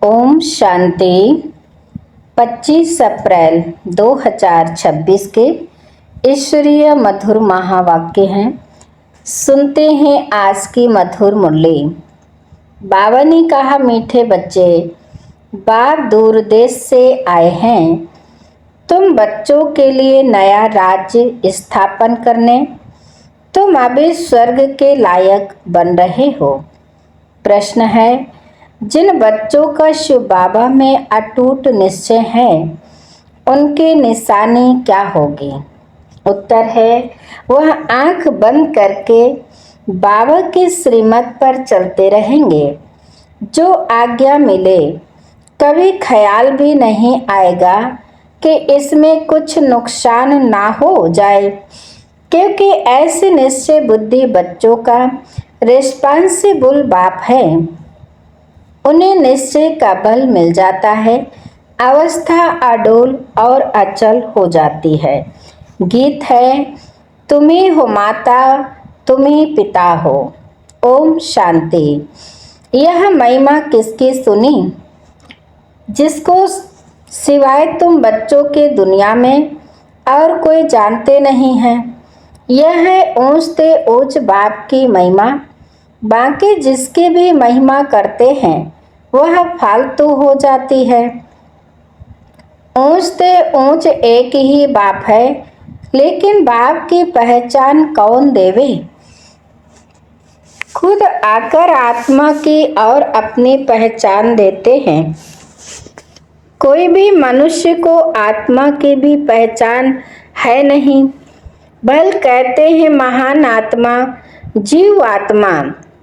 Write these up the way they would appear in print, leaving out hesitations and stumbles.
ओम शांति। 25 अप्रैल 2026 के ईश्वरीय मधुर महावाक्य हैं। सुनते हैं आज की मधुर मुरली। बाबा ने कहा, मीठे बच्चे, बाप दूर देश से आए हैं। तुम बच्चों के लिए नया राज्य स्थापन करने तुम अभी स्वर्ग के लायक बन रहे हो। प्रश्न है, जिन बच्चों का शिव बाबा में अटूट निश्चय है उनकी निशानी क्या होगी? उत्तर है, वह आंख बंद करके बाबा के श्रीमत पर चलते रहेंगे। जो आज्ञा मिले कभी ख्याल भी नहीं आएगा कि इसमें कुछ नुकसान ना हो जाए, क्योंकि ऐसे निश्चय बुद्धि बच्चों का रिस्पांसिबल बाप है। उन्हें निश्चय का बल मिल जाता है, अवस्था अडोल और अचल हो जाती है। गीत है, तुम ही हो माता, तुम ही पिता हो। ओम शांति। यह महिमा किसकी सुनी? जिसको सिवाय तुम बच्चों के दुनिया में और कोई जानते नहीं है। यह है ऊंचते ऊंच बाप की महिमा। बाकी जिसकी भी महिमा करते हैं वह फालतू हो जाती है। ऊंचते ऊंच एक ही बाप है, लेकिन बाप की पहचान कौन देवे? खुद आकर आत्मा की और अपनी पहचान देते हैं। कोई भी मनुष्य को आत्मा की भी पहचान है नहीं। बल कहते हैं महान आत्मा, जीव आत्मा।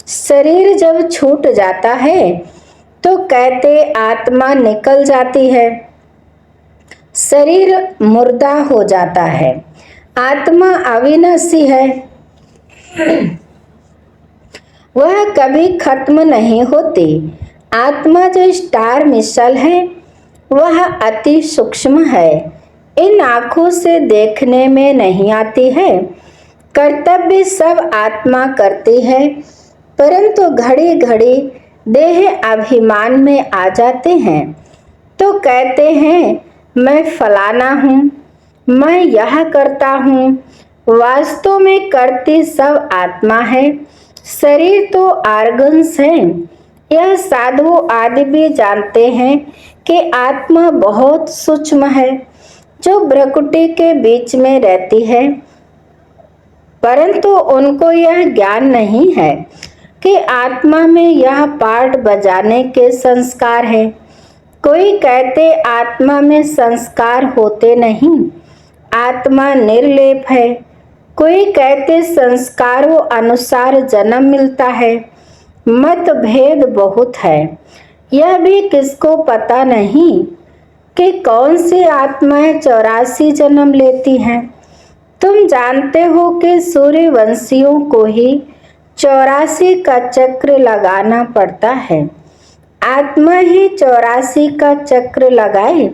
शरीर जब छूट जाता है तो कहते आत्मा निकल जाती है, शरीर मुर्दा हो जाता है। आत्मा अविनाशी है, वह कभी खत्म नहीं होती। आत्मा जो स्टार मिसाइल है वह अति सूक्ष्म है, इन आँखों से देखने में नहीं आती है। कर्तव्य सब आत्मा करती है, परंतु घड़ी घड़ी देह अभिमान में आ जाते हैं तो कहते हैं मैं फलाना हूँ, मैं यह करता हूँ। वास्तव में करती सब आत्मा है, शरीर तो ऑर्गन्स है। यह साधु आदि भी जानते हैं कि आत्मा बहुत सूक्ष्म है, जो भ्रकुटी के बीच में रहती है, परंतु उनको यह ज्ञान नहीं है कि आत्मा में यह पार्ट बजाने के संस्कार है। कोई कहते आत्मा में संस्कार होते नहीं, आत्मा निर्लेप है। कोई कहते संस्कारों अनुसार जन्म मिलता है। मतभेद बहुत है। यह भी किसको पता नहीं कि कौन सी आत्माएं 84 जन्म लेती हैं। तुम जानते हो कि सूर्यवंशियों को ही 84 का चक्र लगाना पड़ता है। आत्मा ही 84 का चक्र लगाए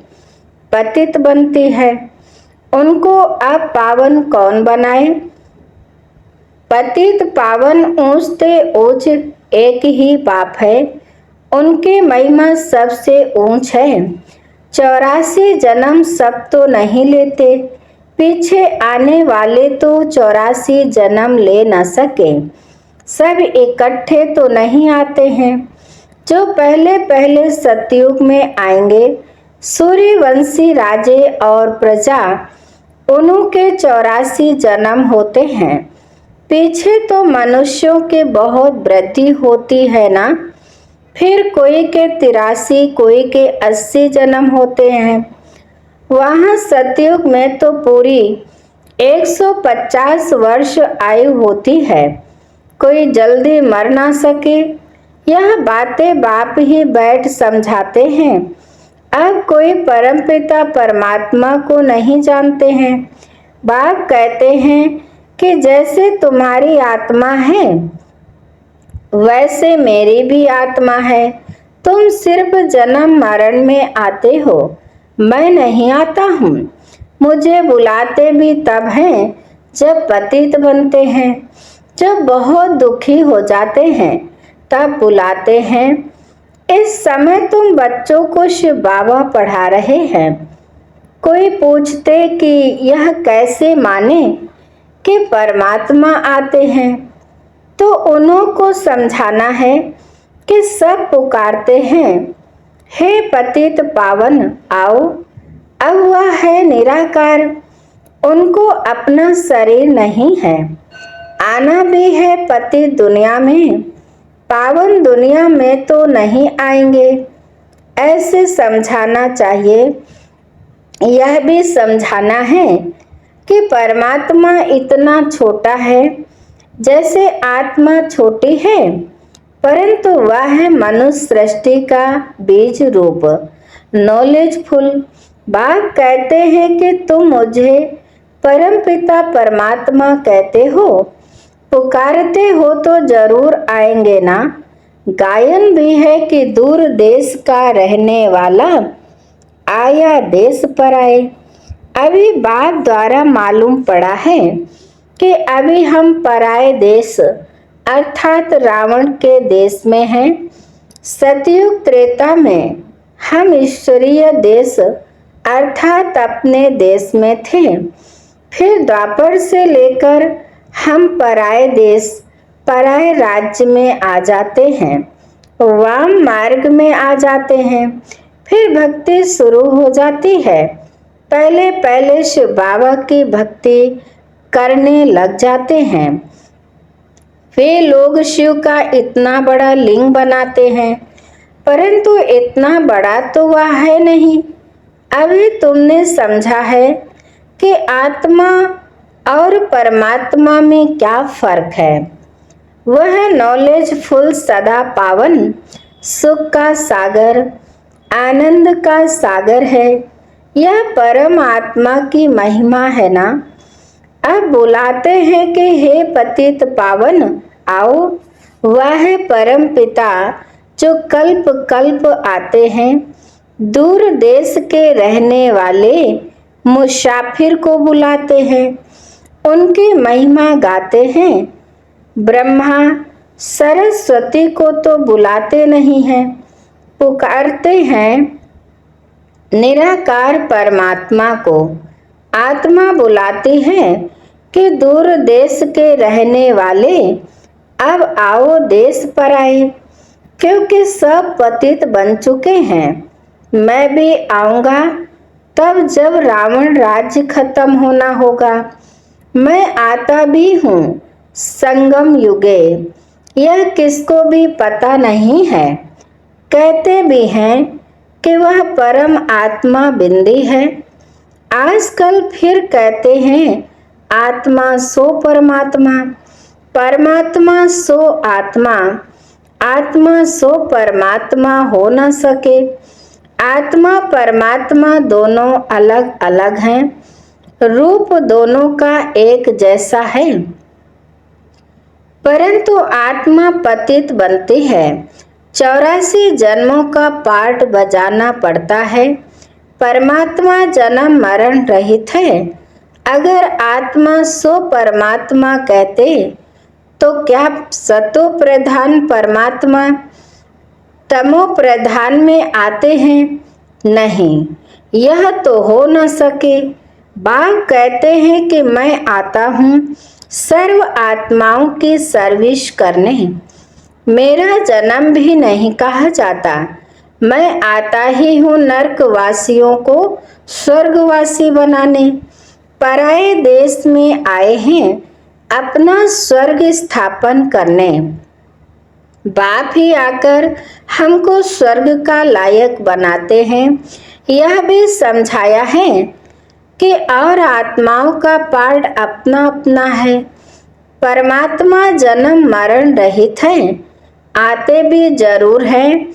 पतित बनती है। उनको अब पावन कौन बनाए? पतित पावन ऊंचते ऊंच एक ही बाप है। उनकी महिमा सबसे ऊंच है। 84 जन्म सब तो नहीं लेते, पीछे आने वाले तो 84 जन्म ले न सके। सब इकट्ठे तो नहीं आते हैं। जो पहले पहले सतयुग में आएंगे, सूर्यवंशी राजे और प्रजा, उनके 84 जन्म होते हैं। पीछे तो मनुष्यों के बहुत वृद्धि होती है ना। फिर कोई के 83, कोई के 80 जन्म होते हैं। वहाँ सतयुग में तो पूरी 150 वर्ष आयु होती है। कोई जल्दी मर ना सके, यह बातें बाप ही बैठ समझाते हैं। अब कोई परमपिता परमात्मा को नहीं जानते हैं। बाप कहते हैं कि जैसे तुम्हारी आत्मा है वैसे मेरी भी आत्मा है। तुम सिर्फ जन्म मरण में आते हो, मैं नहीं आता हूँ। मुझे बुलाते भी तब हैं जब पतित बनते हैं। जब बहुत दुखी हो जाते हैं तब बुलाते हैं। इस समय तुम बच्चों को शिव बाबा पढ़ा रहे हैं। कोई पूछते कि यह कैसे माने कि परमात्मा आते हैं, तो उन्हों को समझाना है कि सब पुकारते हैं, हे पतित पावन आओ। अब वह है निराकार, उनको अपना शरीर नहीं है। आना भी है पतित दुनिया में, पावन दुनिया में तो नहीं आएंगे। ऐसे समझाना चाहिए। यह भी समझाना है कि परमात्मा इतना छोटा है जैसे आत्मा छोटी है, परंतु वह है मनुष्य सृष्टि का बीज रूप नॉलेजफुल। बाप कहते हैं कि तुम मुझे परमपिता परमात्मा कहते हो, पुकारते हो तो जरूर आएंगे ना। गायन भी है कि दूर देश का रहने वाला आया देश पर आए। अभी बाप द्वारा मालूम पड़ा है कि अभी हम पराए देश अर्थात रावण के देश में हैं। सतयुग त्रेता में हम ईश्वरीय देश अर्थात अपने देश में थे। फिर द्वापर से लेकर हम पराए देश पराए राज्य में आ जाते हैं, वाम मार्ग में आ जाते हैं। फिर भक्ति शुरू हो जाती है। पहले पहले शिव बाबा की भक्ति करने लग जाते हैं। वे लोग शिव का इतना बड़ा लिंग बनाते हैं, परंतु इतना बड़ा तो वह है नहीं। अभी तुमने समझा है कि आत्मा और परमात्मा में क्या फर्क है। वह नॉलेजफुल सदा पावन सुख का सागर आनंद का सागर है। यह परम आत्मा की महिमा है ना। अब बुलाते हैं कि हे पतित पावन आओ। वह है परम पिता जो कल्प कल्प आते हैं। दूर देश के रहने वाले मुसाफिर को बुलाते हैं, उनकी महिमा गाते हैं। ब्रह्मा सरस्वती को तो बुलाते नहीं हैं, पुकारते हैं निराकार परमात्मा को। आत्मा बुलाती है कि दूर देश के रहने वाले अब आओ देश पर आए, क्योंकि सब पतित बन चुके हैं। मैं भी आऊंगा तब जब रावण राज्य खत्म होना होगा। मैं आता भी हूँ संगम युगे, यह किसको भी पता नहीं है। कहते भी हैं कि वह परम आत्मा बिंदी है। आजकल फिर कहते हैं आत्मा सो परमात्मा, परमात्मा सो आत्मा, आत्मा सो परमात्मा हो न सके। आत्मा परमात्मा दोनों अलग अलग हैं, रूप दोनों का एक जैसा है, परंतु आत्मा पतित बनती है। 84 जन्मों का पाठ बजाना पड़ता है। परमात्मा जन्म मरण रहित है। अगर आत्मा सो परमात्मा कहते तो क्या सतो प्रधान परमात्मा तमो प्रधान में आते हैं? नहीं, यह तो हो न सके। बाप कहते हैं कि मैं आता हूँ सर्व आत्माओं की सर्विस करने। मेरा जन्म भी नहीं कहा जाता। मैं आता ही हूँ नरकवासियों को स्वर्गवासी बनाने। पराये देश में आए हैं अपना स्वर्ग स्थापन करने। बाप ही आकर हमको स्वर्ग का लायक बनाते हैं। यह भी समझाया है कि और आत्माओं का पार्ट अपना अपना है। परमात्मा जन्म मरण रहित है, आते भी जरूर हैं।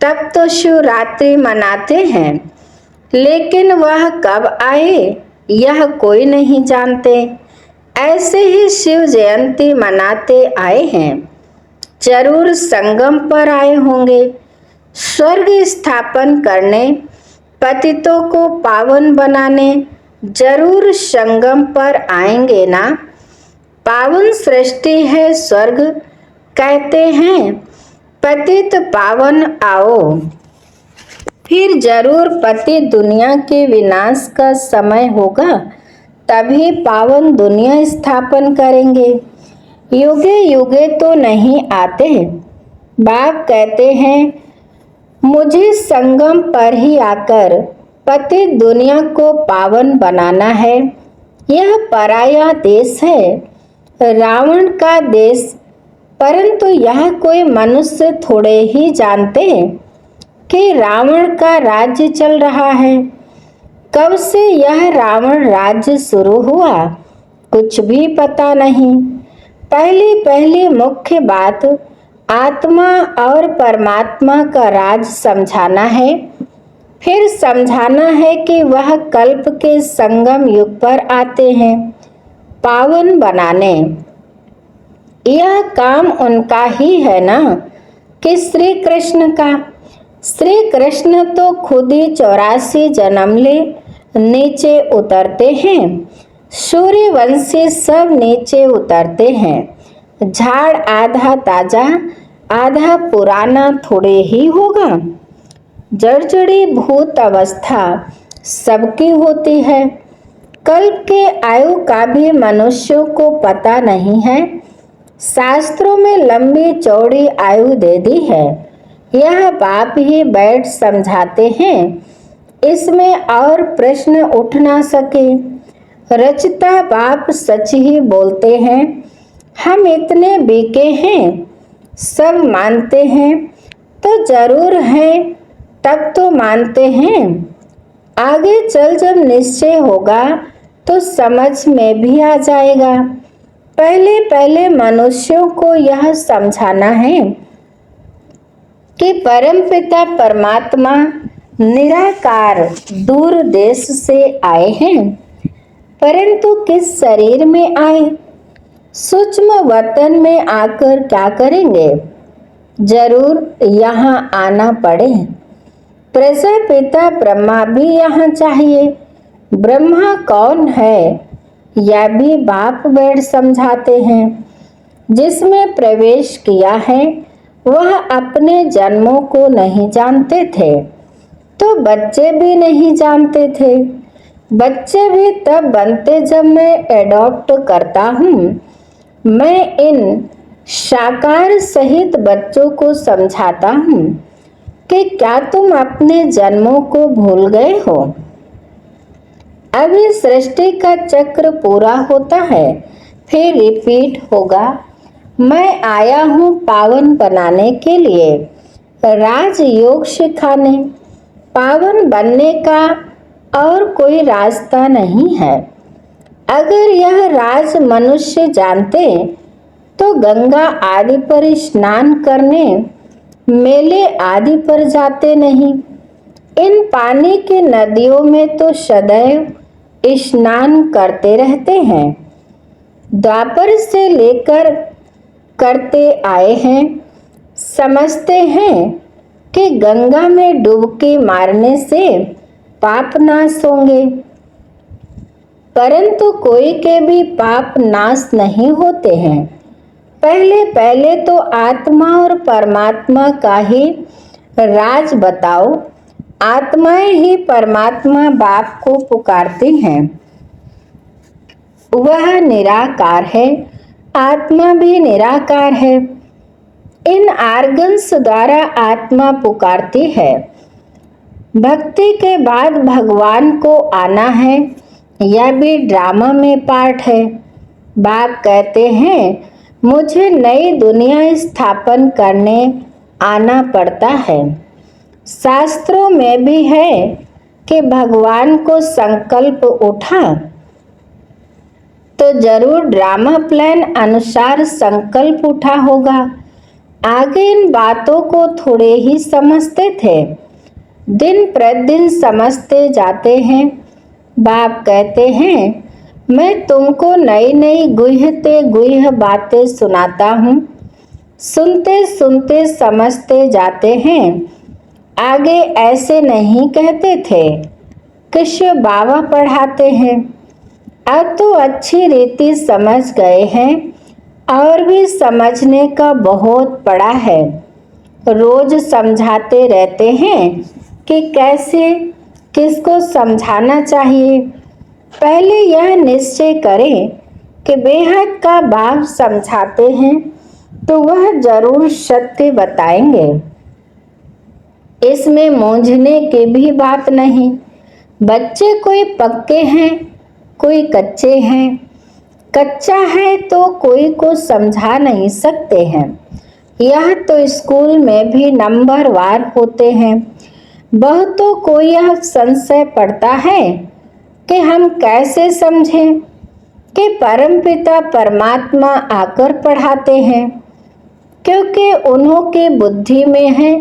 तब तो शिवरात्रि मनाते हैं, लेकिन वह कब आए यह कोई नहीं जानते। ऐसे ही शिव जयंती मनाते आए हैं, जरूर संगम पर आए होंगे स्वर्ग स्थापन करने, पतितों को पावन बनाने। जरूर संगम पर आएंगे ना। पावन सृष्टि है स्वर्ग कहते हैं, पतित पावन आओ। फिर जरूर पतित दुनिया के विनाश का समय होगा, तभी पावन दुनिया स्थापन करेंगे। युगे युगे तो नहीं आते। बाप कहते हैं मुझे संगम पर ही आकर पतित दुनिया को पावन बनाना है। यह पराया देश है, रावण का देश, परंतु यह कोई मनुष्य थोड़े ही जानते कि रावण का राज्य चल रहा है। कब से यह रावण राज्य शुरू हुआ, कुछ भी पता नहीं। पहली पहली मुख्य बात आत्मा और परमात्मा का राज समझाना है। फिर समझाना है कि वह कल्प के संगम युग पर आते हैं पावन बनाने। यह काम उनका ही है ना, कि श्री कृष्ण का। श्री कृष्ण तो खुद ही 84 जन्म ले नीचे उतरते हैं। सूर्यवंशी सब नीचे उतरते हैं। झाड़ आधा ताजा आधा पुराना थोड़े ही होगा। जर्जरी भूत अवस्था सबकी होती है। कल्प के आयु का भी मनुष्यों को पता नहीं है। शास्त्रों में लंबी चौड़ी आयु दे दी है। यह बाप ही बैठ समझाते हैं, इसमें और प्रश्न उठ ना सके। रचता बाप सच ही बोलते हैं। हम इतने बीके हैं, सब मानते हैं तो जरूर हैं, तब तो मानते हैं। आगे चल जब निश्चय होगा तो समझ में भी आ जाएगा। पहले पहले मनुष्यों को यह समझाना है कि परमपिता परमात्मा निराकार दूर देश से आए हैं, परंतु किस शरीर में आए, सूक्ष्म वतन में आकर क्या करेंगे। जरूर यहाँ आना पड़े। प्रजापिता ब्रह्मा भी यहाँ चाहिए। ब्रह्मा कौन है, यह भी बाप बैठ समझाते हैं। जिसमें प्रवेश किया है वह अपने जन्मों को नहीं जानते थे, तो बच्चे भी नहीं जानते थे। बच्चे भी तब बनते जब मैं एडॉप्ट करता हूँ। मैं इन साकार सहित बच्चों को समझाता हूँ कि क्या तुम अपने जन्मों को भूल गए हो। अभी सृष्टि का चक्र पूरा होता है, फिर रिपीट होगा। मैं आया हूँ पावन बनाने के लिए, राजयोग सिखाने। पावन बनने का और कोई रास्ता नहीं है। अगर यह राज मनुष्य जानते तो गंगा आदि पर स्नान करने, मेले आदि पर जाते नहीं। इन पानी की नदियों में तो सदैव स्नान करते रहते हैं। द्वापर से लेकर करते आए हैं। समझते हैं कि गंगा में डुबकी मारने से पाप नाश होंगे, परंतु कोई के भी पाप नाश नहीं होते हैं। पहले पहले तो आत्मा और परमात्मा का ही राज बताओ। आत्माएं ही परमात्मा बाप को पुकारती हैं। वह निराकार है, आत्मा भी निराकार है। इन आर्गन्स द्वारा आत्मा पुकारती है। भक्ति के बाद भगवान को आना है, यह भी ड्रामा में पार्ट है। बाप कहते हैं मुझे नई दुनिया स्थापन करने आना पड़ता है। शास्त्रों में भी है कि भगवान को संकल्प उठा तो जरूर ड्रामा प्लान अनुसार संकल्प उठा होगा। आगे इन बातों को थोड़े ही समझते थे, दिन प्रतिदिन समझते जाते हैं। बाप कहते हैं मैं तुमको नई नई गुह्यते गुह्य बातें सुनाता हूँ। सुनते सुनते समझते जाते हैं। आगे ऐसे नहीं कहते थे, कृष्ण बाबा पढ़ाते हैं। अब तो अच्छी रीति समझ गए हैं और भी समझने का बहुत पड़ा है। रोज समझाते रहते हैं कि कैसे किसको समझाना चाहिए। पहले यह निश्चय करें कि बेहद का बाप समझाते हैं तो वह जरूर सत्य बताएंगे। इसमें मूंझने की भी बात नहीं। बच्चे कोई पक्के हैं, कोई कच्चे हैं। कच्चा है तो कोई को समझा नहीं सकते हैं। यह तो स्कूल में भी नंबरवार होते हैं। बहुतों को यह संशय पड़ता है कि हम कैसे समझें कि परमपिता परमात्मा आकर पढ़ाते हैं, क्योंकि उन्हों की बुद्धि में है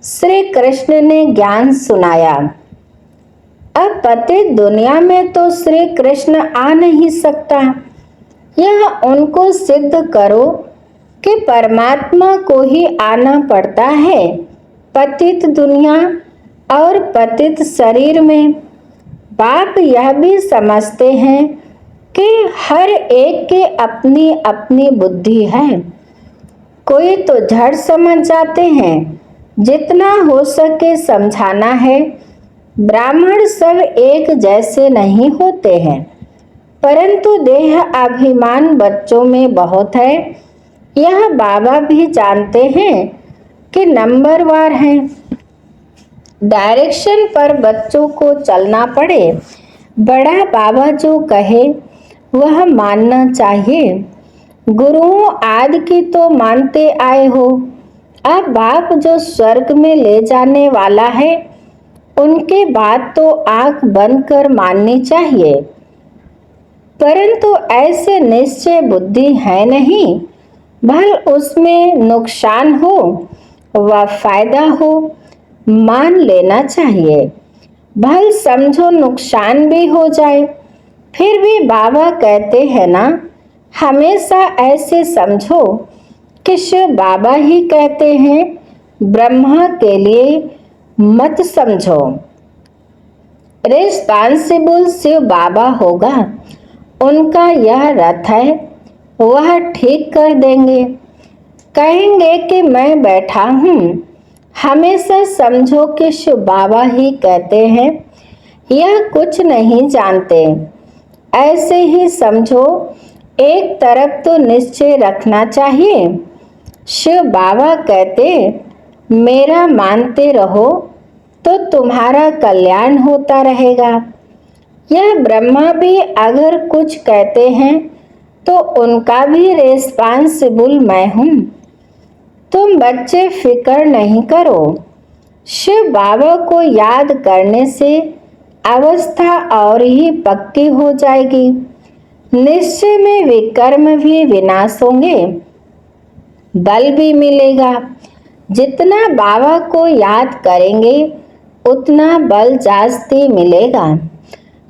श्री कृष्ण ने ज्ञान सुनाया। अब पतित दुनिया में तो श्री कृष्ण आ नहीं सकता। यह उनको सिद्ध करो कि परमात्मा को ही आना पड़ता है पतित दुनिया और पतित शरीर में। बाप यह भी समझते हैं कि हर एक की अपनी अपनी बुद्धि है। कोई तो झट समझ जाते हैं, जितना हो सके समझाना है। ब्राह्मण सब एक जैसे नहीं होते हैं, परंतु देह अभिमान बच्चों में बहुत है। यह बाबा भी जानते हैं कि नंबरवार हैं। डायरेक्शन पर बच्चों को चलना पड़े। बड़ा बाबा जो कहे वह मानना चाहिए। गुरुओं आदि की तो मानते आए हो। अब बाप जो स्वर्ग में ले जाने वाला है, उनके बात तो आंख बंद कर माननी चाहिए। परंतु ऐसे निश्चय बुद्धि है नहीं। भल उसमें नुकसान हो व फायदा हो, मान लेना चाहिए। भल समझो नुकसान भी हो जाए, फिर भी बाबा कहते हैं ना, हमेशा ऐसे समझो कि शिव बाबा ही कहते हैं, ब्रह्मा के लिए मत समझो। रिस्पांसिबल शिव बाबा होगा, उनका यह रथ है, वह ठीक कर देंगे। कहेंगे कि मैं बैठा हूँ। हमेशा समझो कि शिव बाबा ही कहते हैं, यह कुछ नहीं जानते। ऐसे ही समझो। एक तरफ तो निश्चय रखना चाहिए। शिव बाबा कहते, मेरा मानते रहो तो तुम्हारा कल्याण होता रहेगा। यह ब्रह्मा भी अगर कुछ कहते हैं तो उनका भी रिस्पांसिबल मैं हूँ। तुम बच्चे फिक्र नहीं करो। शिव बाबा को याद करने से अवस्था और ही पक्की हो जाएगी। निश्चय में विकर्म भी विनाश होंगे, बल भी मिलेगा। जितना बाबा को याद करेंगे उतना बल जास्ती मिलेगा।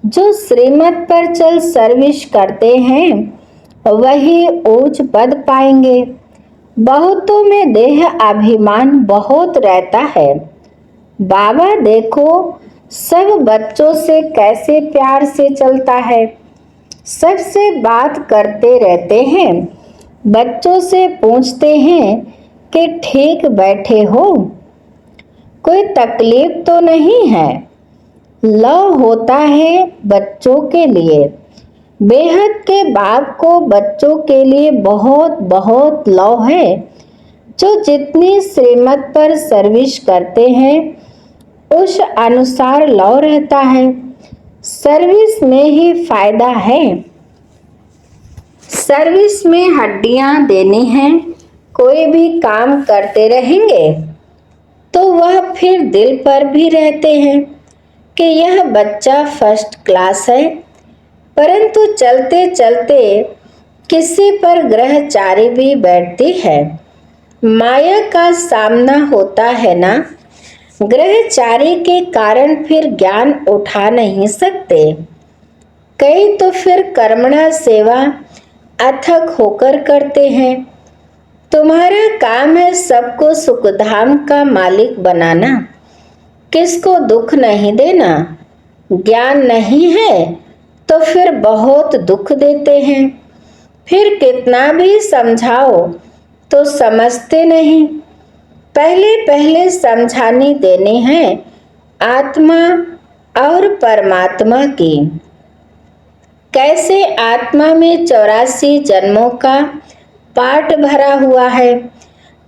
जो श्रीमत पर चल सर्विस करते हैं वही ऊंच पद पाएंगे। बहुतों में देह अभिमान बहुत रहता है। बाबा देखो सब बच्चों से कैसे प्यार से चलता है। सबसे बात करते रहते हैं। बच्चों से पूछते हैं कि ठीक बैठे हो, कोई तकलीफ तो नहीं है। लव होता है बच्चों के लिए। बेहद के बाप को बच्चों के लिए बहुत बहुत लव है। जो जितनी श्रीमत पर सर्विस करते हैं उस अनुसार लव रहता है। सर्विस में ही फायदा है। सर्विस में हड्डियां देनी हैं। कोई भी काम करते रहेंगे तो वह फिर दिल पर भी रहते हैं कि यह बच्चा फर्स्ट क्लास है। परंतु चलते चलते किसी पर ग्रहचारी भी बैठती है। माया का सामना होता है ना। ग्रहचारी के कारण फिर ज्ञान उठा नहीं सकते। कई तो फिर कर्मणा सेवा अथक होकर करते हैं। तुम्हारा काम है सबको सुखधाम का मालिक बनाना, किसको दुख नहीं देना। ज्ञान नहीं है तो फिर बहुत दुख देते हैं। फिर कितना भी समझाओ तो समझते नहीं। पहले पहले समझाने देने हैं आत्मा और परमात्मा की। कैसे आत्मा में 84 जन्मों का पाठ भरा हुआ है,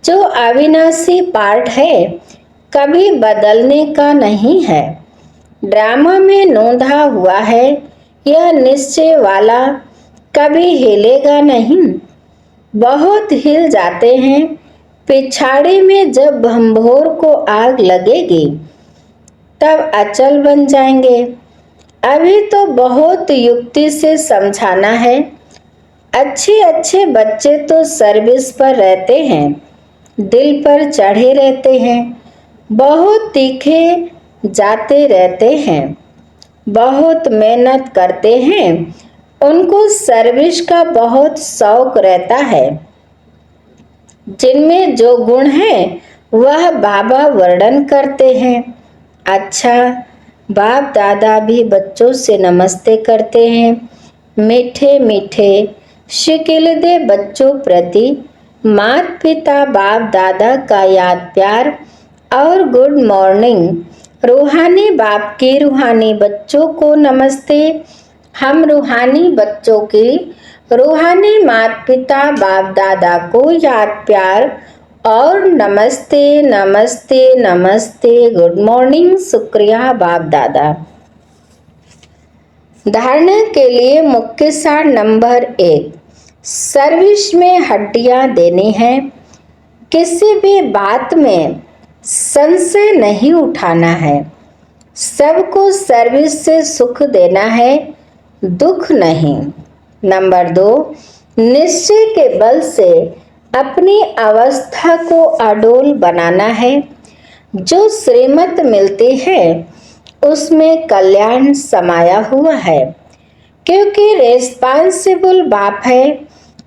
जो अविनाशी पाठ है, कभी बदलने का नहीं है। ड्रामा में नोंधा हुआ है, यह निश्चय वाला कभी हिलेगा नहीं। बहुत हिल जाते हैं, पिछाड़े में जब भंभोर को आग लगेगी तब अचल बन जाएंगे। अभी तो बहुत युक्ति से समझाना है। अच्छे अच्छे बच्चे तो सर्विस पर रहते हैं, दिल पर चढ़े रहते हैं, बहुत तीखे जाते रहते हैं, बहुत मेहनत करते हैं, उनको सर्विस का बहुत शौक रहता है। जिनमें जो गुण है वह बाबा वर्णन करते हैं। अच्छा, बाप दादा भी बच्चों से नमस्ते करते हैं। मीठे मीठे शिकिलदे बच्चों प्रति माता पिता बाप दादा का याद प्यार और गुड मॉर्निंग। रूहानी बाप की रूहानी बच्चों को नमस्ते। हम रूहानी बच्चों की रूहानी माता पिता बाप दादा को याद प्यार और नमस्ते नमस्ते नमस्ते, गुड मॉर्निंग, शुक्रिया बाप दादा। धारणा के लिए मुख्य सार नंबर 1, सर्विस में हड्डियां देनी है। किसी भी बात में संशय नहीं उठाना है। सबको सर्विस से सुख देना है, दुख नहीं। नंबर 2, निश्चय के बल से अपनी अवस्था को अडोल बनाना है। जो श्रीमत मिलती है उसमें कल्याण समाया हुआ है। क्योंकि रेस्पॉन्सिबल बाप है,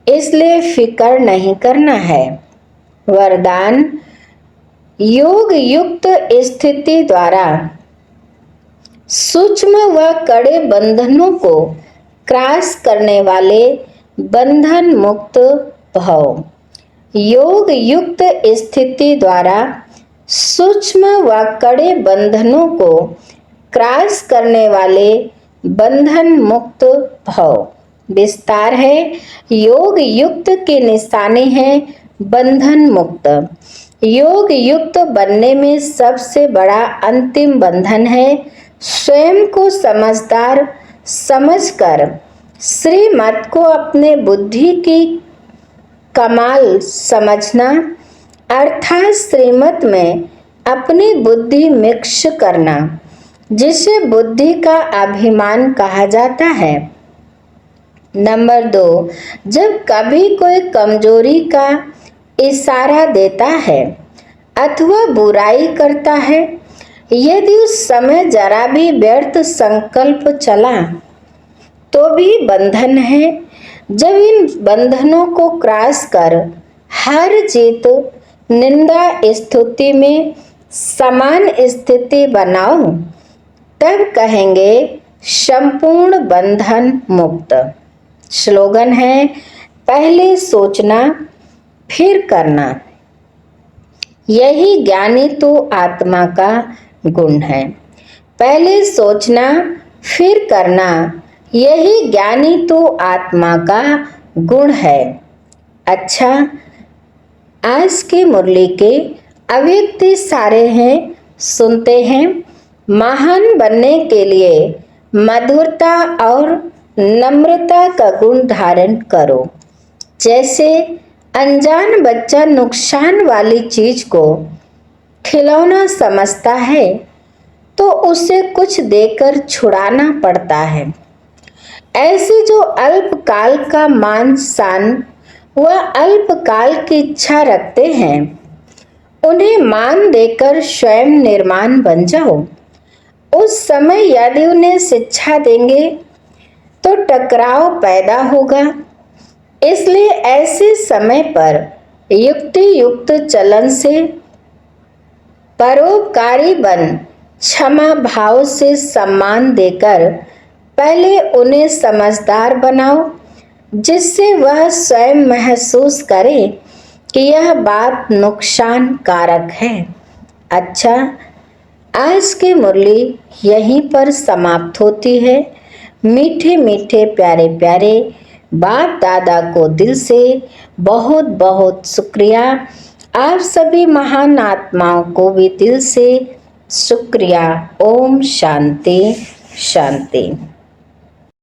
इसलिए फिक्र नहीं करना है। वरदान, योग युक्त स्थिति द्वारा सूक्ष्म व कड़े बंधनों को क्रॉस करने वाले बंधन मुक्त भव। योग युक्त स्थिति द्वारा सूक्ष्म व कड़े बंधनों को क्रॉस करने वाले बंधन मुक्त भव। विस्तार है, योग युक्त के निशाने हैं बंधन मुक्त। योग युक्त बनने में सबसे बड़ा अंतिम बंधन है स्वयं को समझदार समझकर श्रीमत को अपने बुद्धि की कमाल समझना, अर्थात श्रीमत में अपनी बुद्धि मिक्स करना, जिसे बुद्धि का अभिमान कहा जाता है। नंबर 2, जब कभी कोई कमजोरी का इशारा देता है अथवा बुराई करता है, यदि उस समय जरा भी व्यर्थ संकल्प चला तो भी बंधन है। जब इन बंधनों को क्रॉस कर हर जीत निंदा स्तुति में समान स्थिति बनाओ, तब कहेंगे संपूर्ण बंधन मुक्त। स्लोगन है, पहले सोचना फिर करना। यही ज्ञानी तो आत्मा का गुण है। पहले सोचना फिर करना, यही ज्ञानी तो आत्मा का गुण है। अच्छा, आज की मुरली के अव्यक्त सारे हैं, सुनते हैं। महान बनने के लिए मधुरता और नम्रता का गुण धारण करो। जैसे अनजान बच्चा नुकसान वाली चीज को खिलौना समझता है तो उसे कुछ देकर छुड़ाना पड़ता है। ऐसे जो अल्पकाल का मान शान व अल्पकाल की इच्छा रखते हैं, उन्हें मान देकर स्वयं निर्माण बन जाओ। उस समय यदि उन्हें शिक्षा देंगे तो टकराव पैदा होगा। इसलिए ऐसे समय पर युक्ति युक्त चलन से परोपकारी बन क्षमा भाव से सम्मान देकर पहले उन्हें समझदार बनाओ, जिससे वह स्वयं महसूस करे कि यह बात नुकसान कारक है। अच्छा, आज की मुरली यहीं पर समाप्त होती है। मीठे मीठे प्यारे प्यारे बाप दादा को दिल से बहुत बहुत शुक्रिया। आप सभी महान आत्माओं को भी दिल से शुक्रिया। ओम शांति शांति।